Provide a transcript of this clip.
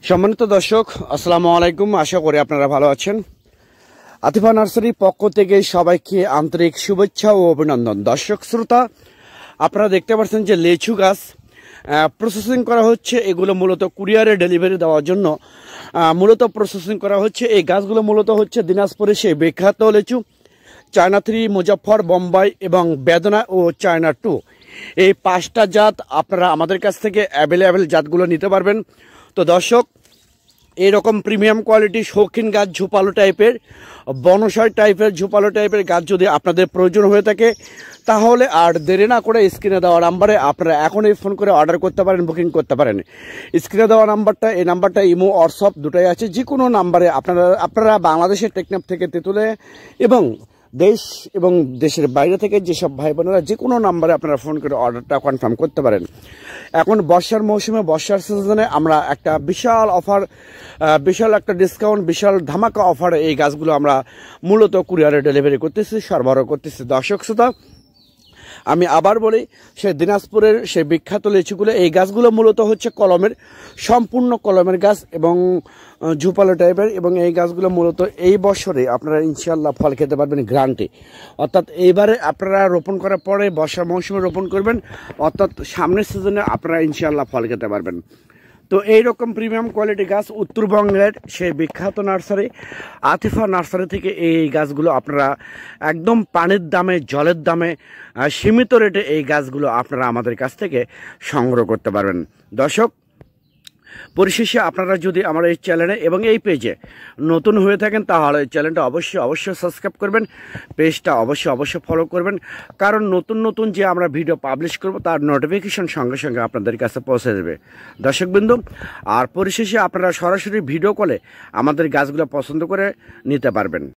সম্মানিত দর্শক, আসসালামু আলাইকুম। আশা করি আপনারা ভালো আছেন। আতিফা নার্সারির পক্ষ থেকে সবাইকে আন্তরিক শুভেচ্ছা ও অভিনন্দন। দর্শক শ্রোতা, আপনারা দেখতে পাচ্ছেন যে লেচু গাছ প্রসেসিং করা হচ্ছে। এগুলো মূলত কুরিয়ারে ডেলিভারি দেওয়ার জন্য মূলত প্রসেসিং করা হচ্ছে। এই গাছগুলো মূলত হচ্ছে দিনাজপুরের সেই বিখ্যাত লেচু চায়না 3, মুজাফফর, বোম্বাই এবং বেদনা ও চায়না 2। এই 5টা জাত আপনারা আমাদের কাছ থেকে অ্যাভেলেবেল জাতগুলো নিতে পারবেন। তো দর্শক, এইরকম প্রিমিয়াম কোয়ালিটি শৌখিন গাছ, ঝোপালো টাইপের, বনসাই টাইপের, ঝোপালো টাইপের গাছ যদি আপনাদের প্রয়োজন হয়ে থাকে, তাহলে আর দেরি না করে স্ক্রিনে দেওয়া নাম্বারে আপনারা এখনই ফোন করে অর্ডার করতে পারেন, বুকিং করতে পারেন। স্ক্রিনে দেওয়া নাম্বারটা, এই নাম্বারটা ইমো, হোয়াটসঅ্যাপ দুটাই আছে। যে কোনো নাম্বারে আপনারা বাংলাদেশের টেকনাফ থেকে তেঁতুলে এবং দেশ এবং দেশের বাইরে থেকে যেসব ভাই বোনেরা যে কোনো নাম্বারে আপনারা ফোন করে অর্ডারটা কনফার্ম করতে পারেন। এখন বর্ষার মৌসুমে, বর্ষার সিজনে আমরা একটা বিশাল অফার, বিশাল একটা ডিসকাউন্ট, বিশাল ধামাকা অফারে এই গাছগুলো আমরা মূলত কুরিয়ারে ডেলিভারি করতেছি, সরবরাহ করতেছি। দর্শক শ্রোতা, আমি আবার বলি, সেই দিনাজপুরের সেই বিখ্যাত লিচুগুলো, এই গাছগুলো মূলত হচ্ছে কলমের, সম্পূর্ণ কলমের গাছ এবং ঝোপালো টাইপের। এবং এই গাছগুলো মূলত এই বছরে আপনারা ইনশাল্লাহ ফল খেতে পারবেন গ্যারান্টি। অর্থাৎ এইবারে আপনারা রোপণ করার পরে বর্ষার মৌসুমে রোপণ করবেন, অর্থাৎ সামনের সিজনে আপনারা ইনশাল্লাহ ফল খেতে পারবেন। তো এইরকম প্রিমিয়াম কোয়ালিটি গাছ উত্তরবঙ্গের সেই বিখ্যাত নার্সারি আতিফা নার্সারি থেকে এই গাছগুলো আপনারা একদম পানির দামে, জলের দামে, সীমিত রেটে এই গাছগুলো আপনারা আমাদের কাছ থেকে সংগ্রহ করতে পারবেন। দর্শক, পরিশেষে আপনারা যদি আমার এই চ্যানেলে এবং এই পেজে নতুন হয়ে থাকেন, তাহলে এই চ্যানেলটা অবশ্যই সাবস্ক্রাইব করবেন, পেজটা অবশ্যই ফলো করবেন। কারণ নতুন যে আমরা ভিডিও পাবলিশ করব, তার নোটিফিকেশন সঙ্গে সঙ্গে আপনাদের কাছে পৌঁছে দেবে দর্শকবৃন্দ। আর পরিশেষে আপনারা সরাসরি ভিডিও কলে আমাদের গাছগুলো পছন্দ করে নিতে পারবেন।